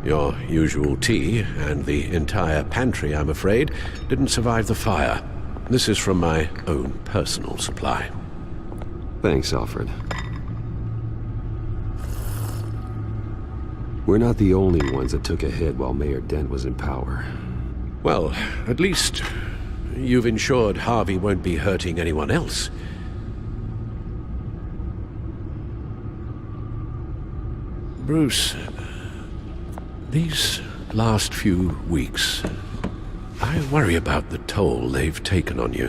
Your usual tea and the entire pantry, I'm afraid, didn't survive the fire. This is from my own personal supply. Thanks, Alfred. We're not the only ones that took a hit while Mayor Dent was in power. Well, at least you've ensured Harvey won't be hurting anyone else. Bruce, these last few weeks, I worry about the toll they've taken on you.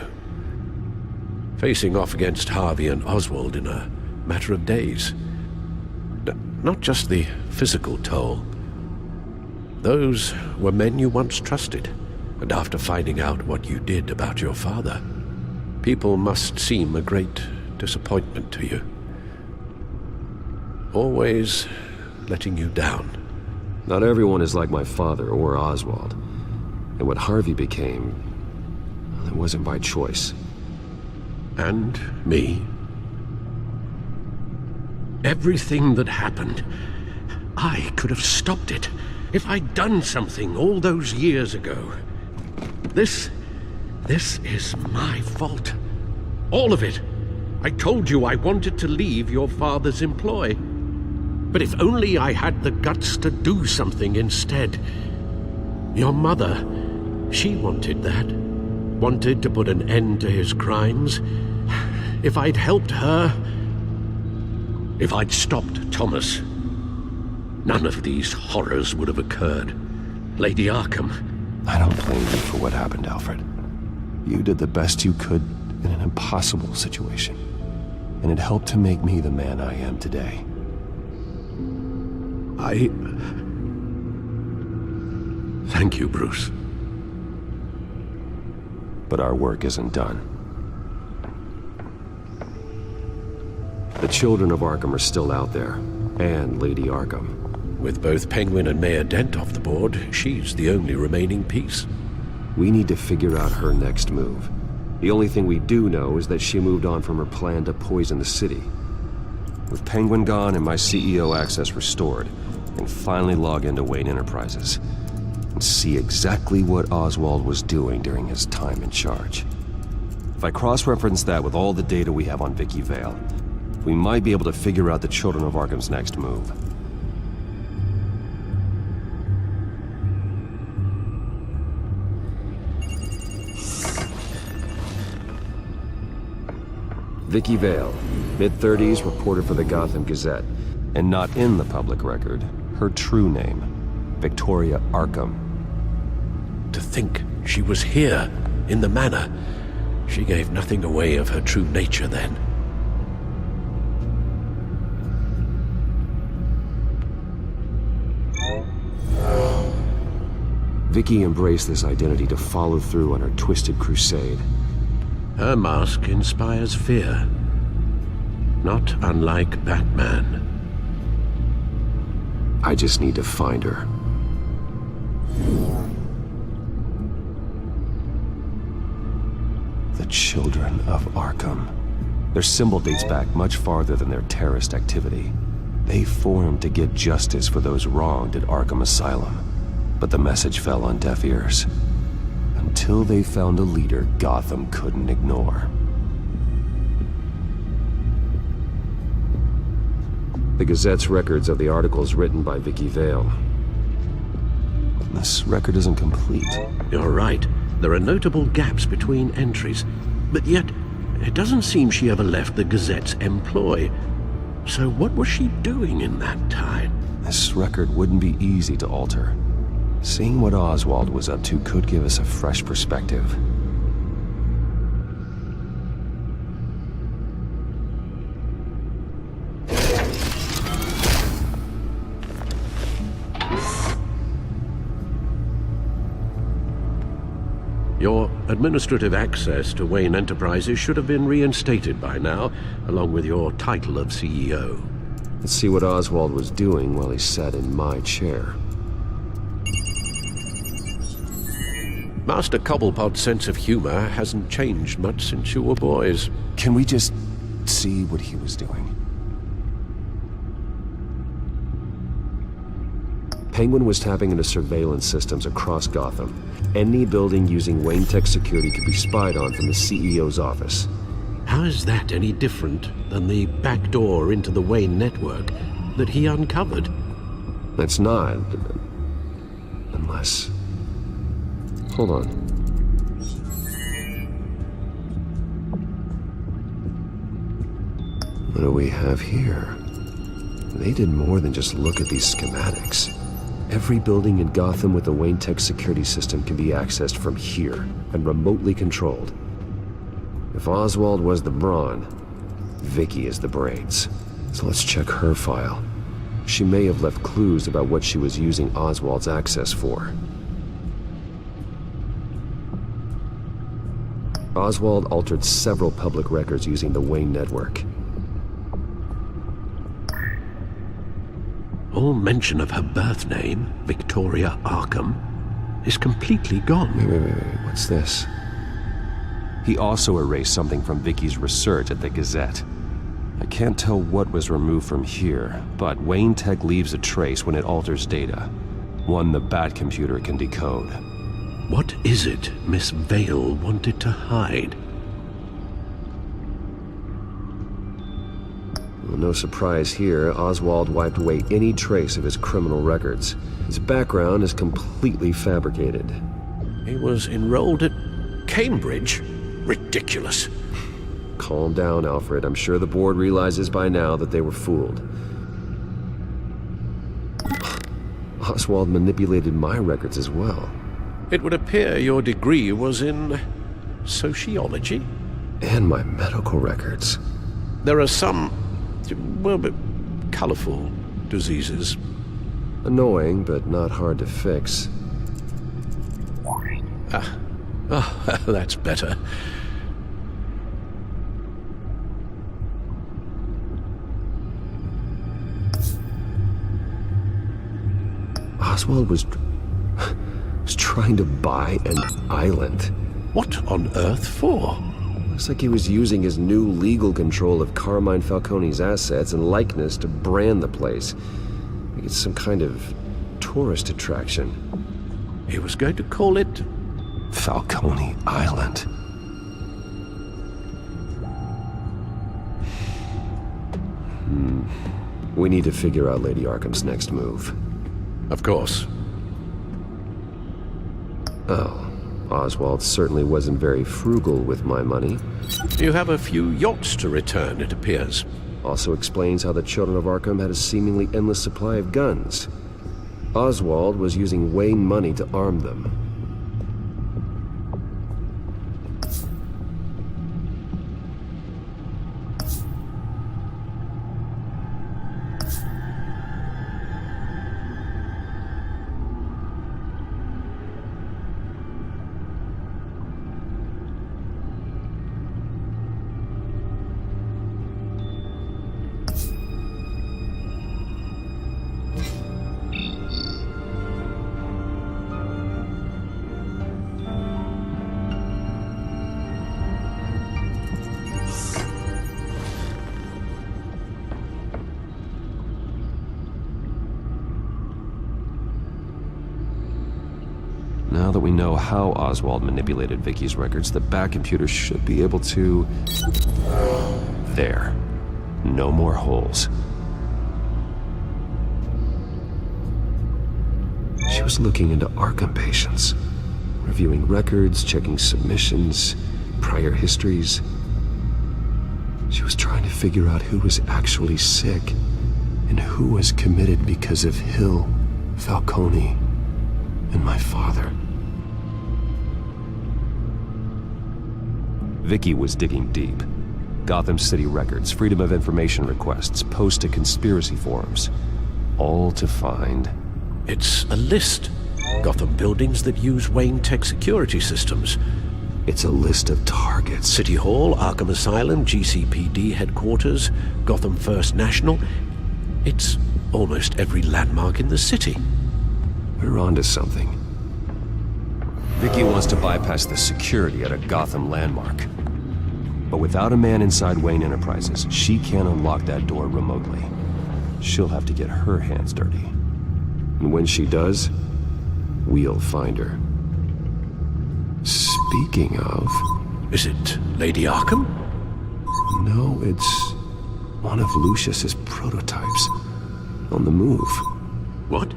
Facing off against Harvey and Oswald in a matter of days. Not just the physical toll. Those were men you once trusted, and after finding out what you did about your father, people must seem a great disappointment to you. Always letting you down. Not everyone is like my father or Oswald. And what Harvey became, it wasn't by choice. And me. Everything that happened, I could have stopped it if I'd done something all those years ago. This is my fault. All of it. I told you I wanted to leave your father's employ. But if only I had the guts to do something instead. Your mother, she wanted that. Wanted to put an end to his crimes. If I'd helped her, if I'd stopped Thomas, none of these horrors would have occurred. Lady Arkham. I don't blame you for what happened, Alfred. You did the best you could in an impossible situation. And it helped to make me the man I am today. Thank you, Bruce. But our work isn't done. The children of Arkham are still out there, and Lady Arkham. With both Penguin and Mayor Dent off the board, she's the only remaining piece. We need to figure out her next move. The only thing we do know is that she moved on from her plan to poison the city. With Penguin gone and my CEO access restored, I can finally log into Wayne Enterprises and see exactly what Oswald was doing during his time in charge. If I cross-reference that with all the data we have on Vicky Vale, we might be able to figure out the Children of Arkham's next move. Vicky Vale, mid-30s, reporter for the Gotham Gazette, and not in the public record, her true name, Victoria Arkham. To think she was here, in the manor. She gave nothing away of her true nature then. Vicky embraced this identity to follow through on her twisted crusade. Her mask inspires fear. Not unlike Batman. I just need to find her. The Children of Arkham. Their symbol dates back much farther than their terrorist activity. They formed to get justice for those wronged at Arkham Asylum. But the message fell on deaf ears. Until they found a leader Gotham couldn't ignore. The Gazette's records of the articles written by Vicky Vale. This record isn't complete. You're right. There are notable gaps between entries. But yet, it doesn't seem she ever left the Gazette's employ. So what was she doing in that time? This record wouldn't be easy to alter. Seeing what Oswald was up to could give us a fresh perspective. Your administrative access to Wayne Enterprises should have been reinstated by now, along with your title of CEO. Let's see what Oswald was doing while he sat in my chair. Master Cobblepot's sense of humor hasn't changed much since you were boys. Can we just see what he was doing? Penguin was tapping into surveillance systems across Gotham. Any building using Wayne Tech security could be spied on from the CEO's office. How is that any different than the back door into the Wayne network that he uncovered? It's not. Unless... Hold on. What do we have here? They did more than just look at these schematics. Every building in Gotham with the Wayne Tech security system can be accessed from here and remotely controlled. If Oswald was the brawn, Vicky is the brains. So let's check her file. She may have left clues about what she was using Oswald's access for. Oswald altered several public records using the Wayne network. All mention of her birth name, Victoria Arkham, is completely gone. Wait, what's this? He also erased something from Vicky's research at the Gazette. I can't tell what was removed from here, but Wayne Tech leaves a trace when it alters data. One the Bat computer can decode. What is it Miss Vale wanted to hide? Well, no surprise here, Oswald wiped away any trace of his criminal records. His background is completely fabricated. He was enrolled at Cambridge? Ridiculous. Calm down, Alfred. I'm sure the board realizes by now that they were fooled. Oswald manipulated my records as well. It would appear your degree was in sociology? And my medical records. There are some, well, but colorful diseases. Annoying, but not hard to fix. Oh, that's better. Oswald was trying to buy an island. What on earth for? Looks like he was using his new legal control of Carmine Falcone's assets and likeness to brand the place. Like it's some kind of tourist attraction. He was going to call it Falcone Island. We need to figure out Lady Arkham's next move. Of course. Oh, Oswald certainly wasn't very frugal with my money. You have a few yachts to return, it appears. Also explains how the children of Arkham had a seemingly endless supply of guns. Oswald was using Wayne money to arm them. Now that we know how Oswald manipulated Vicky's records, the Bat computer should be able to... There. No more holes. She was looking into Arkham patients, reviewing records, checking submissions, prior histories. She was trying to figure out who was actually sick and who was committed because of Hill, Falcone, and my father. Vicky was digging deep. Gotham City records, Freedom of Information requests, posts to conspiracy forums. All to find... It's a list. Gotham buildings that use Wayne Tech security systems. It's a list of targets. City Hall, Arkham Asylum, GCPD headquarters, Gotham First National. It's almost every landmark in the city. We're onto something. Vicky wants to bypass the security at a Gotham landmark. But without a man inside Wayne Enterprises, she can't unlock that door remotely. She'll have to get her hands dirty. And when she does, we'll find her. Speaking of... Is it Lady Arkham? No, it's one of Lucius's prototypes. On the move. What?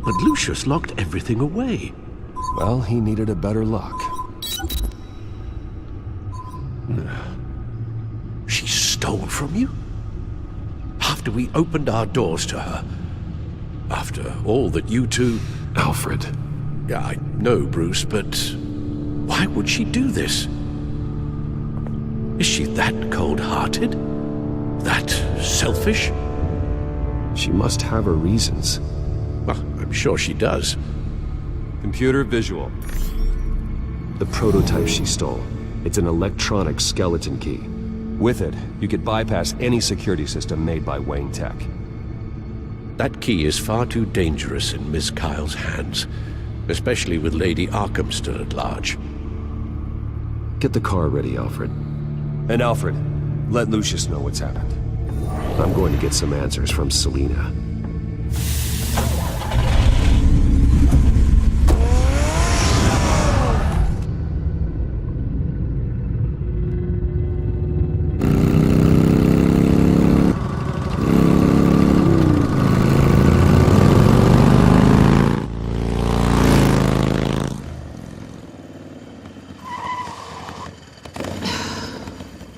But Lucius locked everything away. Well, he needed a better lock. She stole from you? After we opened our doors to her? After all that you two... Alfred. Yeah, I know, Bruce, but why would she do this? Is she that cold-hearted? That selfish? She must have her reasons. Well, I'm sure she does. Computer visual. The prototype she stole. It's an electronic skeleton key. With it, you could bypass any security system made by Wayne Tech. That key is far too dangerous in Miss Kyle's hands, especially with Lady Arkham still at large. Get the car ready, Alfred. And Alfred, let Lucius know what's happened. I'm going to get some answers from Selina.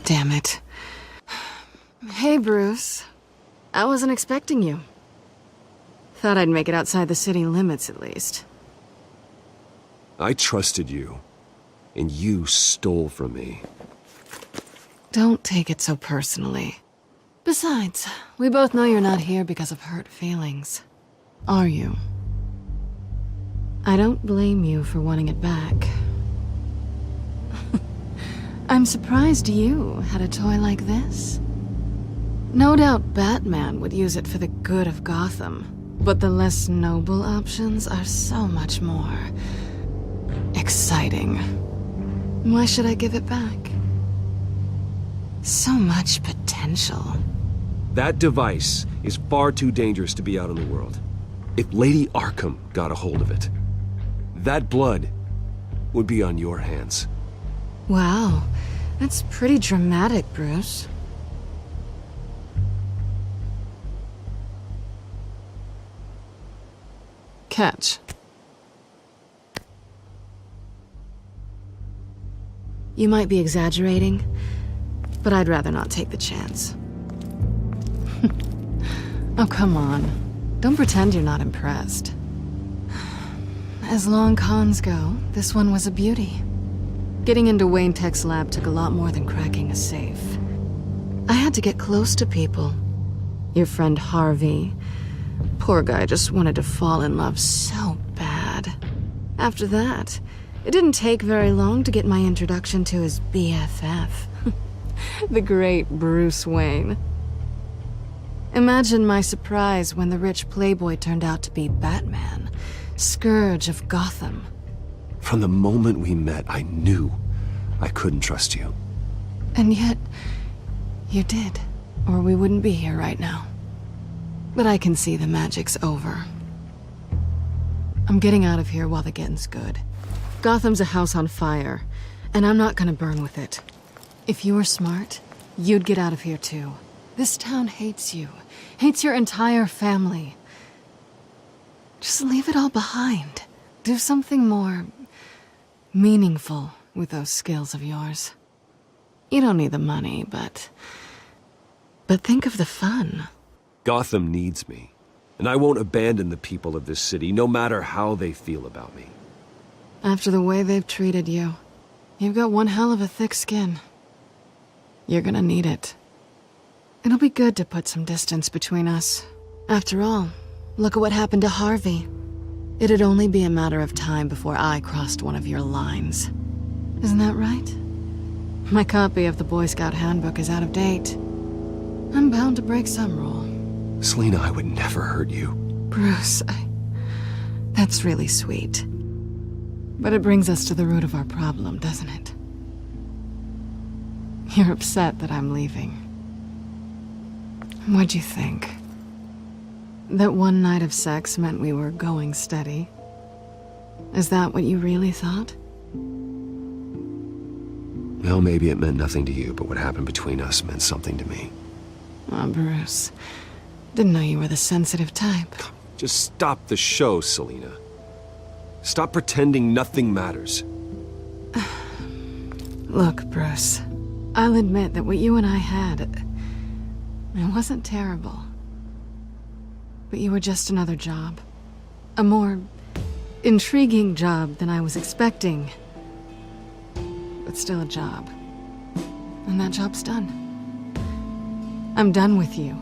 Damn it. Hey, Bruce. I wasn't expecting you. Thought I'd make it outside the city limits, at least. I trusted you, and you stole from me. Don't take it so personally. Besides, we both know you're not here because of hurt feelings. Are you? I don't blame you for wanting it back. I'm surprised you had a toy like this. No doubt Batman would use it for the good of Gotham, but the less noble options are so much more exciting. Why should I give it back? So much potential. That device is far too dangerous to be out in the world. If Lady Arkham got a hold of it, that blood would be on your hands. Wow, that's pretty dramatic, Bruce. Catch. You might be exaggerating, but I'd rather not take the chance. Oh, come on. Don't pretend you're not impressed. As long cons go, this one was a beauty. Getting into Wayne Tech's lab took a lot more than cracking a safe. I had to get close to people. Your friend Harvey. Poor guy just wanted to fall in love so bad. After that, it didn't take very long to get my introduction to his BFF. The great Bruce Wayne. Imagine my surprise when the rich playboy turned out to be Batman, Scourge of Gotham. From the moment we met, I knew I couldn't trust you. And yet, you did, or we wouldn't be here right now. But I can see the magic's over. I'm getting out of here while the getting's good. Gotham's a house on fire, and I'm not gonna burn with it. If you were smart, you'd get out of here too. This town hates you, hates your entire family. Just leave it all behind. Do something more meaningful with those skills of yours. You don't need the money, but think of the fun. Gotham needs me, and I won't abandon the people of this city, no matter how they feel about me. After the way they've treated you, you've got one hell of a thick skin. You're gonna need it. It'll be good to put some distance between us. After all, look at what happened to Harvey. It'd only be a matter of time before I crossed one of your lines. Isn't that right? My copy of the Boy Scout Handbook is out of date. I'm bound to break some rule. Selina, I would never hurt you. Bruce, that's really sweet. But it brings us to the root of our problem, doesn't it? You're upset that I'm leaving. What'd you think? That one night of sex meant we were going steady. Is that what you really thought? Well, maybe it meant nothing to you, but what happened between us meant something to me. Oh, Bruce. Didn't know you were the sensitive type. Just stop the show, Selina. Stop pretending nothing matters. Look, Bruce. I'll admit that what you and I had, it wasn't terrible. But you were just another job. A more intriguing job than I was expecting. But still a job. And that job's done. I'm done with you.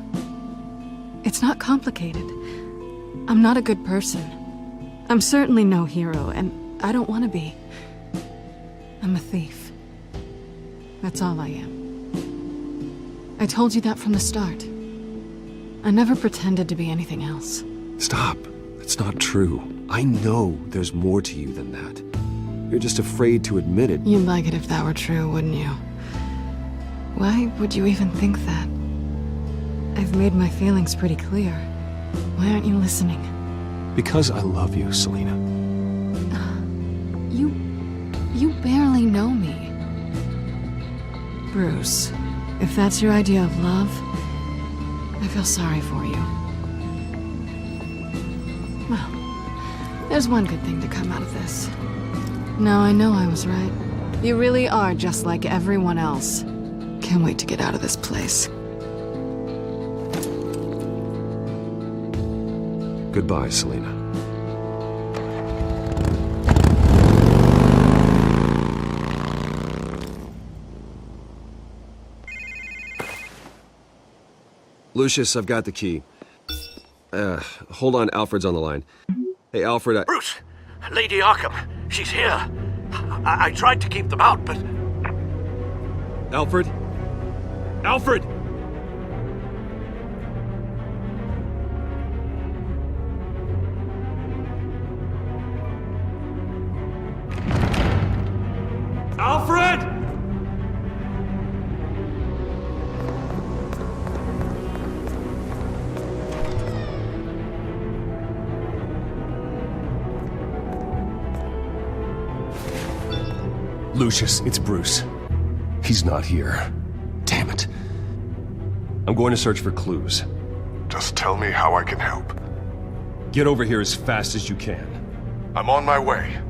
It's not complicated. I'm not a good person. I'm certainly no hero, and I don't want to be. I'm a thief. That's all I am. I told you that from the start. I never pretended to be anything else. Stop. It's not true. I know there's more to you than that. You're just afraid to admit it. You'd like it if that were true, wouldn't you? Why would you even think that? I've made my feelings pretty clear. Why aren't you listening? Because I love you, Selina. You barely know me. Bruce, if that's your idea of love, I feel sorry for you. Well, there's one good thing to come out of this. Now I know I was right. You really are just like everyone else. Can't wait to get out of this place. Goodbye, Selina. Lucius, I've got the key. Hold on, Alfred's on the line. Hey, Alfred, Bruce! Lady Arkham, she's here. I tried to keep them out, but... Alfred? Alfred! Alfred! Lucius, it's Bruce. He's not here. Damn it. I'm going to search for clues. Just tell me how I can help. Get over here as fast as you can. I'm on my way.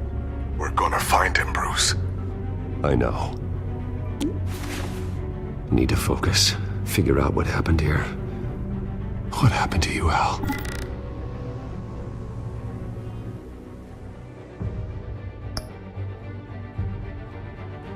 We're gonna find him, Bruce. I know. Need to focus. Figure out what happened here. What happened to you, Al?